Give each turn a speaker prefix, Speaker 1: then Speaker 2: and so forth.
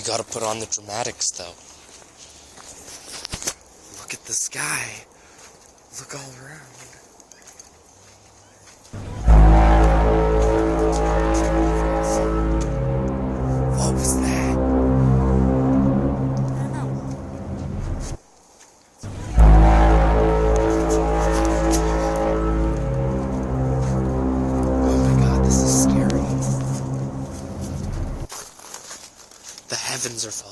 Speaker 1: gotta put on the dramatics, though. Look at the sky. Look all around. What was that?
Speaker 2: I don't know.
Speaker 1: Oh my god, this is scary. The heavens are falling.